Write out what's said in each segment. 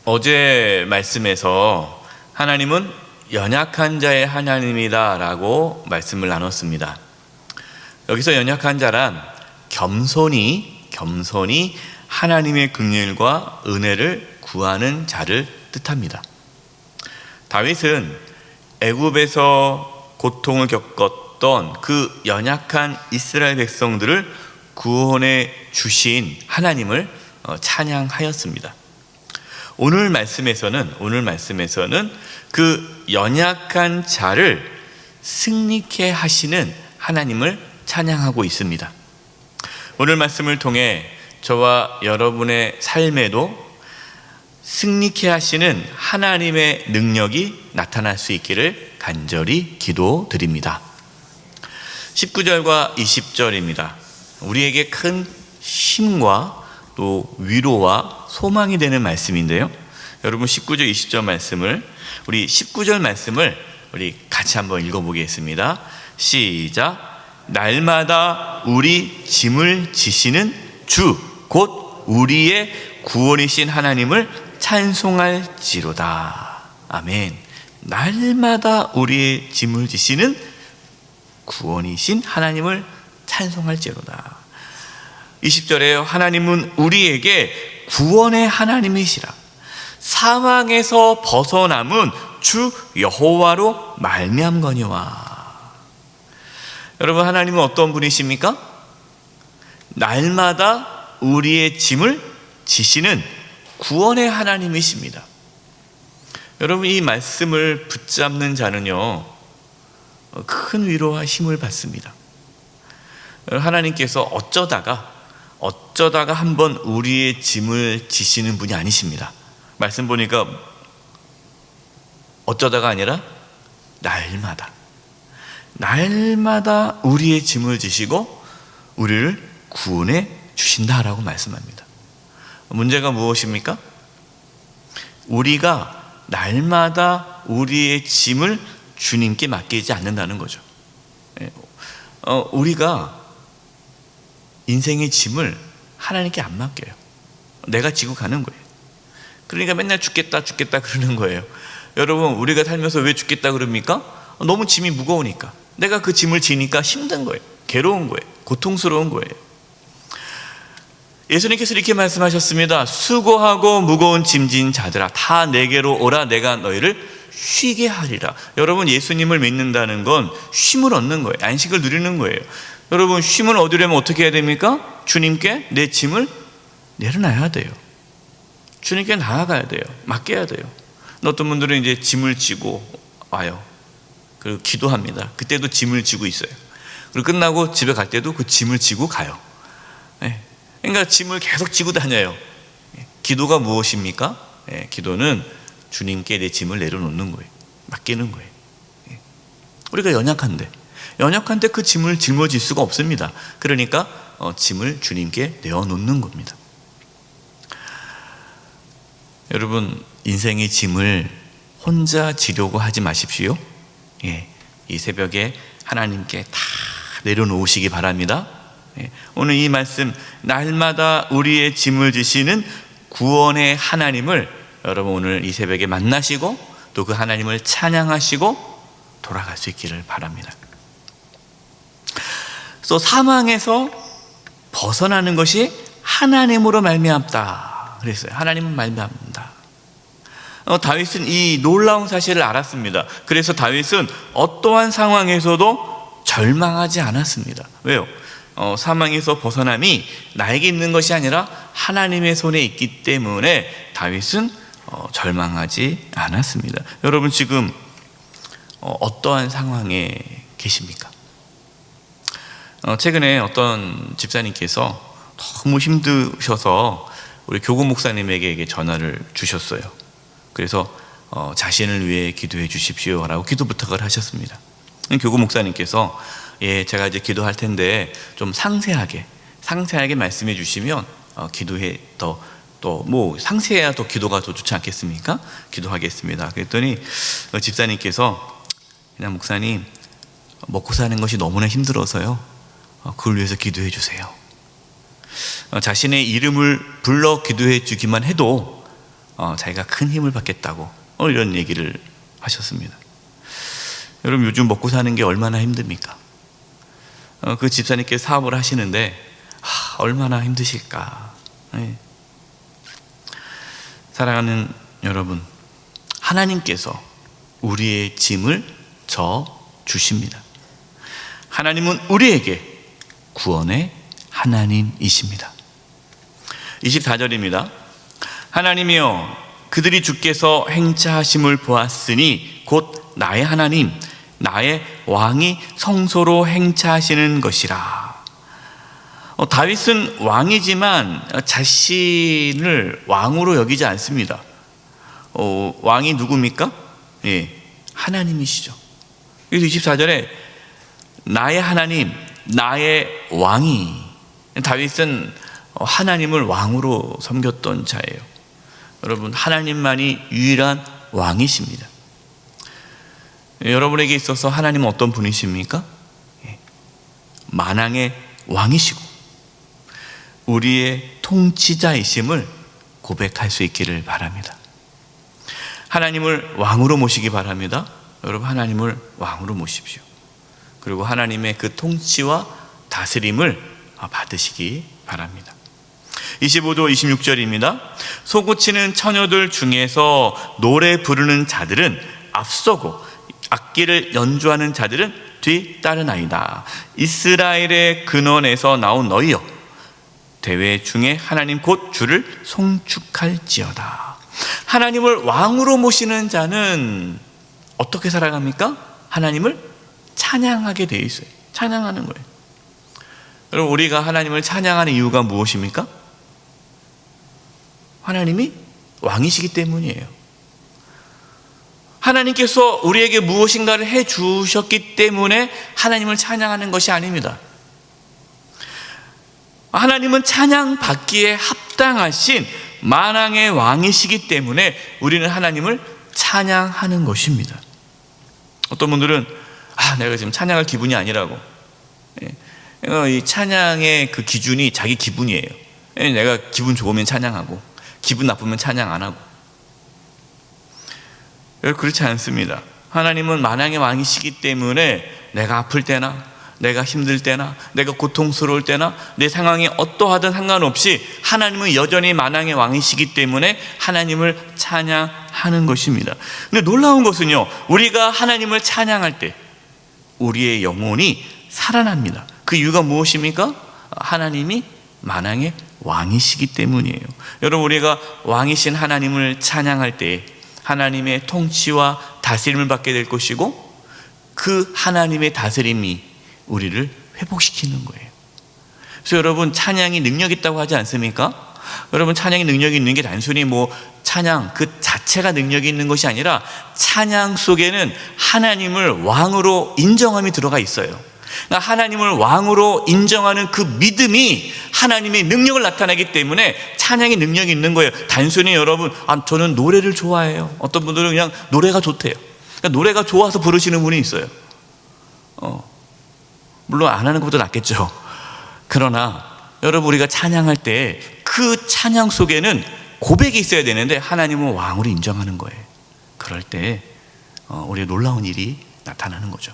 어제 말씀에서 하나님은 연약한 자의 하나님이다 라고 말씀을 나눴습니다. 여기서 연약한 자란 겸손히 하나님의 긍휼과 은혜를 구하는 자를 뜻합니다. 다윗은 애굽에서 고통을 겪었던 그 연약한 이스라엘 백성들을 구원해 주신 하나님을 찬양하였습니다. 오늘 말씀에서는 그 연약한 자를 승리케 하시는 하나님을 찬양하고 있습니다. 오늘 말씀을 통해 저와 여러분의 삶에도 승리케 하시는 하나님의 능력이 나타날 수 있기를 간절히 기도드립니다. 19절과 20절입니다. 우리에게 큰 힘과 또 위로와 소망이 되는 말씀인데요. 여러분 19절 20절 말씀을 우리 19절 말씀을 우리 같이 한번 읽어보겠습니다. 시작. 날마다 우리 짐을 지시는 주 곧 우리의 구원이신 하나님을 찬송할지로다. 아멘. 날마다 우리의 짐을 지시는 구원이신 하나님을 찬송할지로다. 20절에 하나님은 우리에게 구원의 하나님이시라. 사망에서 벗어남은 주 여호와로 말미암거니와. 여러분, 하나님은 어떤 분이십니까? 날마다 우리의 짐을 지시는 구원의 하나님이십니다. 여러분, 이 말씀을 붙잡는 자는요, 큰 위로와 힘을 받습니다. 하나님께서 어쩌다가 한번 우리의 짐을 지시는 분이 아니십니다. 말씀 보니까 어쩌다가 아니라 날마다 우리의 짐을 지시고 우리를 구원해 주신다라고 말씀합니다. 문제가 무엇입니까? 우리가 날마다 우리의 짐을 주님께 맡기지 않는다는 거죠. 우리가 인생의 짐을 하나님께 안 맡겨요. 내가 지고 가는 거예요. 그러니까 맨날 죽겠다 그러는 거예요. 여러분, 우리가 살면서 왜 죽겠다 그럽니까? 너무 짐이 무거우니까. 내가 그 짐을 지니까 힘든 거예요. 괴로운 거예요. 고통스러운 거예요. 예수님께서 이렇게 말씀하셨습니다. 수고하고 무거운 짐진 자들아 다 내게로 오라. 내가 너희를 쉬게 하리라. 여러분, 예수님을 믿는다는 건 쉼을 얻는 거예요. 안식을 누리는 거예요. 여러분, 쉼을 얻으려면 어떻게 해야 됩니까? 주님께 내 짐을 내려놔야 돼요. 주님께 나아가야 돼요. 맡겨야 돼요. 어떤 분들은 이제 짐을 지고 와요. 그리고 기도합니다. 그때도 짐을 지고 있어요. 그리고 끝나고 집에 갈 때도 그 짐을 지고 가요. 그러니까 짐을 계속 지고 다녀요. 기도가 무엇입니까? 기도는 주님께 내 짐을 내려놓는 거예요. 맡기는 거예요. 우리가 연약한데 그 짐을 짊어질 수가 없습니다. 그러니까 짐을 주님께 내어놓는 겁니다. 여러분, 인생의 짐을 혼자 지려고 하지 마십시오. 이 새벽에 하나님께 다 내려놓으시기 바랍니다. 오늘 이 말씀, 날마다 우리의 짐을 지시는 구원의 하나님을 여러분 오늘 이 새벽에 만나시고 또 그 하나님을 찬양하시고 돌아갈 수 있기를 바랍니다. 또 사망에서 벗어나는 것이 하나님으로 말미암다 그랬어요. 하나님은 말미암다. 다윗은 이 놀라운 사실을 알았습니다. 그래서 다윗은 어떠한 상황에서도 절망하지 않았습니다. 왜요? 사망에서 벗어남이 나에게 있는 것이 아니라 하나님의 손에 있기 때문에 다윗은 절망하지 않았습니다. 여러분, 지금 어떠한 상황에 계십니까? 최근에 어떤 집사님께서 너무 힘드셔서 우리 교구 목사님에게 전화를 주셨어요. 그래서 자신을 위해 기도해 주십시오라고 기도 부탁을 하셨습니다. 교구 목사님께서 제가 이제 기도할 텐데 좀 상세하게 말씀해 주시면 기도해 또 뭐 상세해야 더 기도가 더 좋지 않겠습니까? 기도하겠습니다. 그랬더니 집사님께서 그냥 목사님, 먹고 사는 것이 너무나 힘들어서요. 그걸 위해서 기도해 주세요. 자신의 이름을 불러 기도해 주기만 해도 자기가 큰 힘을 받겠다고 이런 얘기를 하셨습니다. 여러분, 요즘 먹고 사는 게 얼마나 힘듭니까? 그 집사님께서 사업을 하시는데 얼마나 힘드실까. 네. 사랑하는 여러분, 하나님께서 우리의 짐을 져 주십니다. 하나님은 우리에게 구원의 하나님이십니다. 24절입니다. 하나님이여, 그들이 주께서 행차하심을 보았으니 곧 나의 하나님, 나의 왕이 성소로 행차하시는 것이라. 다윗은 왕이지만 자신을 왕으로 여기지 않습니다. 왕이 누굽니까? 하나님이시죠. 그래서 24절에 나의 하나님, 나의 왕이, 다윗은 하나님을 왕으로 섬겼던 자예요. 여러분, 하나님만이 유일한 왕이십니다. 여러분에게 있어서 하나님은 어떤 분이십니까? 만왕의 왕이시고 우리의 통치자이심을 고백할 수 있기를 바랍니다. 하나님을 왕으로 모시기 바랍니다. 여러분, 하나님을 왕으로 모십시오. 그리고 하나님의 그 통치와 다스림을 받으시기 바랍니다. 25절 26절입니다. 소고치는 처녀들 중에서 노래 부르는 자들은 앞서고 악기를 연주하는 자들은 뒤따르나이다. 이스라엘의 근원에서 나온 너희여, 대회 중에 하나님 곧 주를 송축할지어다. 하나님을 왕으로 모시는 자는 어떻게 살아갑니까? 하나님을 찬양하게 돼 있어요. 찬양하는 거예요. 여러분, 우리가 하나님을 찬양하는 이유가 무엇입니까? 하나님이 왕이시기 때문이에요. 하나님께서 우리에게 무엇인가를 해 주셨기 때문에 하나님을 찬양하는 것이 아닙니다. 하나님은 찬양받기에 합당하신 만왕의 왕이시기 때문에 우리는 하나님을 찬양하는 것입니다. 어떤 분들은 내가 지금 찬양할 기분이 아니라고. 이 찬양의 그 기준이 자기 기분이에요. 내가 기분 좋으면 찬양하고 기분 나쁘면 찬양 안 하고. 그렇지 않습니다. 하나님은 만왕의 왕이시기 때문에 내가 아플 때나 내가 힘들 때나 내가 고통스러울 때나 내 상황이 어떠하든 상관없이 하나님은 여전히 만왕의 왕이시기 때문에 하나님을 찬양하는 것입니다. 근데 놀라운 것은요, 우리가 하나님을 찬양할 때 우리의 영혼이 살아납니다. 그 이유가 무엇입니까? 하나님이 만왕의 왕이시기 때문이에요. 여러분, 우리가 왕이신 하나님을 찬양할 때 하나님의 통치와 다스림을 받게 될 것이고 그 하나님의 다스림이 우리를 회복시키는 거예요. 그래서 여러분, 찬양이 능력 있다고 하지 않습니까? 여러분, 찬양이 능력이 있는 게 단순히 찬양 그 자체가 능력이 있는 것이 아니라 찬양 속에는 하나님을 왕으로 인정함이 들어가 있어요. 그러니까 하나님을 왕으로 인정하는 그 믿음이 하나님의 능력을 나타내기 때문에 찬양의 능력이 있는 거예요. 단순히 여러분, 저는 노래를 좋아해요. 어떤 분들은 그냥 노래가 좋대요. 그러니까 노래가 좋아서 부르시는 분이 있어요. 물론 안 하는 것보다 낫겠죠. 그러나 여러분, 우리가 찬양할 때 그 찬양 속에는 고백이 있어야 되는데 하나님은 왕으로 인정하는 거예요. 그럴 때 우리의 놀라운 일이 나타나는 거죠.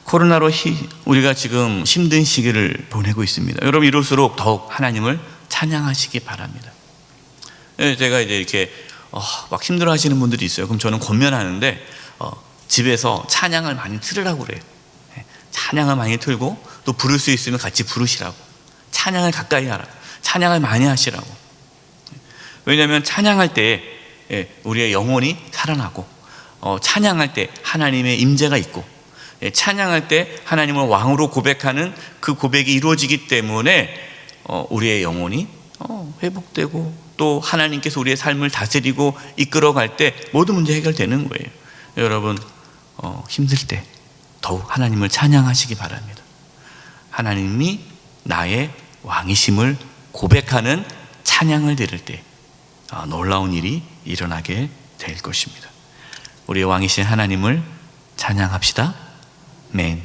코로나로 우리가 지금 힘든 시기를 보내고 있습니다. 여러분, 이럴수록 더욱 하나님을 찬양하시기 바랍니다. 제가 이제 이렇게 막 힘들어 하시는 분들이 있어요. 그럼 저는 권면하는데 집에서 찬양을 많이 틀으라고 그래요. 찬양을 많이 틀고 또 부를 수 있으면 같이 부르시라고. 찬양을 가까이 하라. 찬양을 많이 하시라고. 왜냐하면 찬양할 때 우리의 영혼이 살아나고 찬양할 때 하나님의 임재가 있고 찬양할 때 하나님을 왕으로 고백하는 그 고백이 이루어지기 때문에 우리의 영혼이 회복되고 또 하나님께서 우리의 삶을 다스리고 이끌어갈 때 모든 문제 해결되는 거예요. 여러분, 힘들 때 더욱 하나님을 찬양하시기 바랍니다. 하나님이 나의 왕이심을 고백하는 찬양을 드릴 때 놀라운 일이 일어나게 될 것입니다. 우리의 왕이신 하나님을 찬양합시다. 아멘.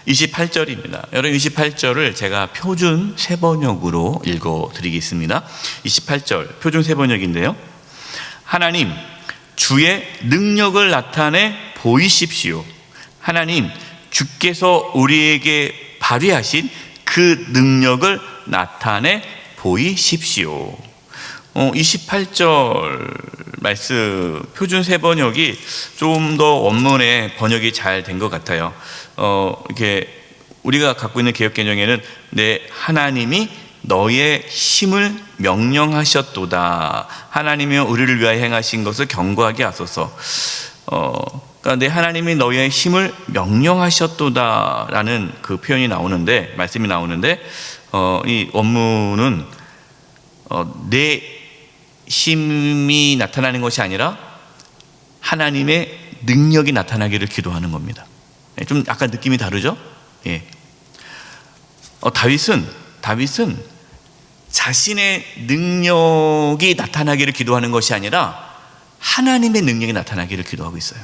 28절입니다. 여러분 28절을 제가 표준 세번역으로 읽어드리겠습니다. 28절 표준 세번역인데요. 하나님 주의 능력을 나타내 보이십시오. 하나님 주께서 우리에게 발휘하신 그 능력을 나타내 보이십시오. 28절 말씀 표준 세번역이 좀 더 원문의 번역이 잘 된 것 같아요. 이렇게 우리가 갖고 있는 개역 개정에는 내 하나님이 너의 힘을 명령하셨도다. 하나님이여 우리를 위하여 행하신 것을 경고하게 하소서. 그러니까 내 하나님이 너의 힘을 명령하셨도다라는 그 표현이 나오는데, 말씀이 나오는데, 이 원문은 내 힘이 나타나는 것이 아니라 하나님의 능력이 나타나기를 기도하는 겁니다. 좀 약간 느낌이 다르죠? 예. 다윗은 자신의 능력이 나타나기를 기도하는 것이 아니라 하나님의 능력이 나타나기를 기도하고 있어요.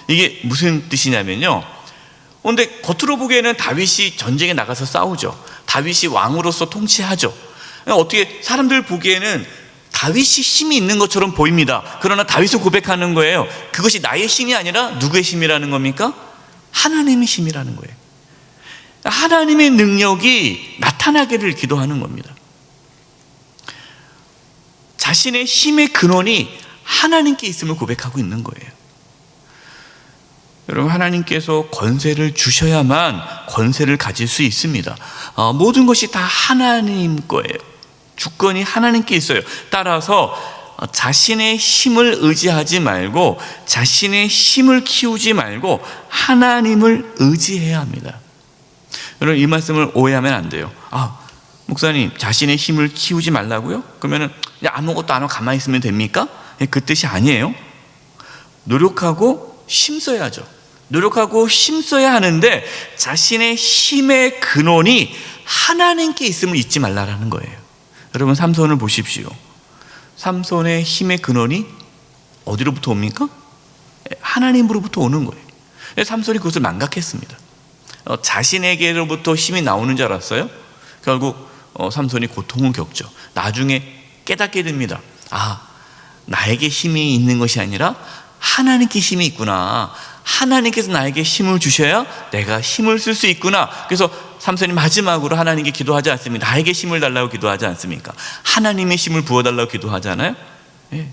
이게 무슨 뜻이냐면요. 그런데 겉으로 보기에는 다윗이 전쟁에 나가서 싸우죠. 다윗이 왕으로서 통치하죠. 어떻게 사람들 보기에는 다윗이 힘이 있는 것처럼 보입니다. 그러나 다윗은 고백하는 거예요. 그것이 나의 힘이 아니라 누구의 힘이라는 겁니까? 하나님의 힘이라는 거예요. 하나님의 능력이 나타나기를 기도하는 겁니다. 자신의 힘의 근원이 하나님께 있음을 고백하고 있는 거예요. 여러분, 하나님께서 권세를 주셔야만 권세를 가질 수 있습니다. 모든 것이 다 하나님 거예요. 주권이 하나님께 있어요. 따라서 자신의 힘을 의지하지 말고 자신의 힘을 키우지 말고 하나님을 의지해야 합니다. 여러분, 이 말씀을 오해하면 안 돼요. 목사님, 자신의 힘을 키우지 말라고요? 그러면은 아무것도 안 하고 가만히 있으면 됩니까? 그 뜻이 아니에요. 노력하고 힘써야죠. 노력하고 힘써야 하는데 자신의 힘의 근원이 하나님께 있음을 잊지 말라라는 거예요. 여러분, 삼손을 보십시오. 삼손의 힘의 근원이 어디로부터 옵니까? 하나님으로부터 오는 거예요. 삼손이 그것을 망각했습니다. 자신에게로부터 힘이 나오는 줄 알았어요. 결국 삼손이 고통을 겪죠. 나중에 깨닫게 됩니다. 나에게 힘이 있는 것이 아니라 하나님께 힘이 있구나. 하나님께서 나에게 힘을 주셔야 내가 힘을 쓸 수 있구나. 그래서 삼손이 마지막으로 하나님께 기도하지 않습니까? 나에게 힘을 달라고 기도하지 않습니까? 하나님의 힘을 부어달라고 기도하잖아요. 예.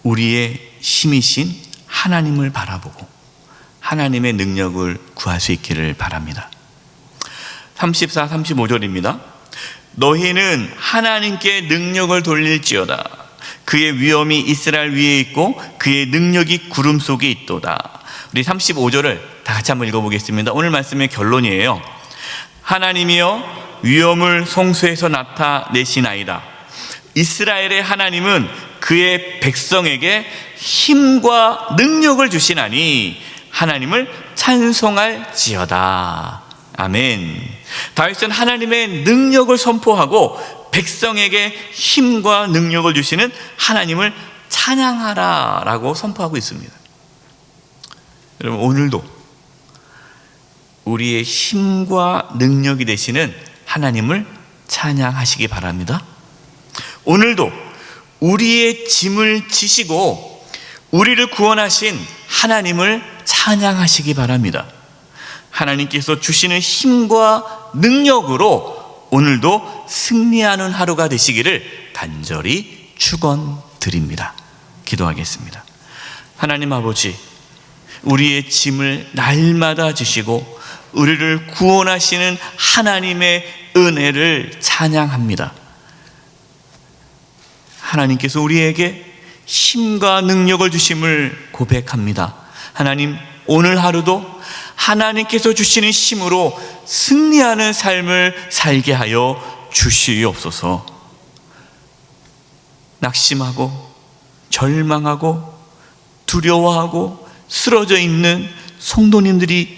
우리의 힘이신 하나님을 바라보고 하나님의 능력을 구할 수 있기를 바랍니다. 34, 35절입니다. 너희는 하나님께 능력을 돌릴지어다. 그의 위엄이 이스라엘 위에 있고 그의 능력이 구름 속에 있도다. 우리 35절을 다 같이 한번 읽어보겠습니다. 오늘 말씀의 결론이에요. 하나님이여 위엄을 성소에서 나타내시나이다. 이스라엘의 하나님은 그의 백성에게 힘과 능력을 주시나니 하나님을 찬송할지어다. 아멘. 다윗은 하나님의 능력을 선포하고 백성에게 힘과 능력을 주시는 하나님을 찬양하라 라고 선포하고 있습니다. 여러분, 오늘도 우리의 힘과 능력이 되시는 하나님을 찬양하시기 바랍니다. 오늘도 우리의 짐을 지시고 우리를 구원하신 하나님을 찬양하시기 바랍니다. 하나님께서 주시는 힘과 능력으로 오늘도 승리하는 하루가 되시기를 간절히 축원드립니다. 기도하겠습니다. 하나님 아버지, 우리의 짐을 날마다 지시고 우리를 구원하시는 하나님의 은혜를 찬양합니다. 하나님께서 우리에게 힘과 능력을 주심을 고백합니다. 하나님, 오늘 하루도 하나님께서 주시는 힘으로 승리하는 삶을 살게 하여 주시옵소서. 낙심하고 절망하고 두려워하고 쓰러져 있는 성도님들이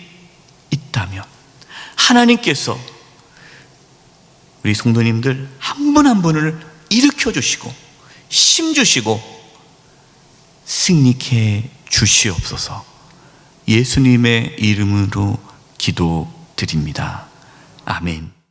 있다면 하나님께서 우리 성도님들 한 분 한 분을 일으켜 주시고 힘 주시고 승리케 주시옵소서. 예수님의 이름으로 기도드립니다. 아멘.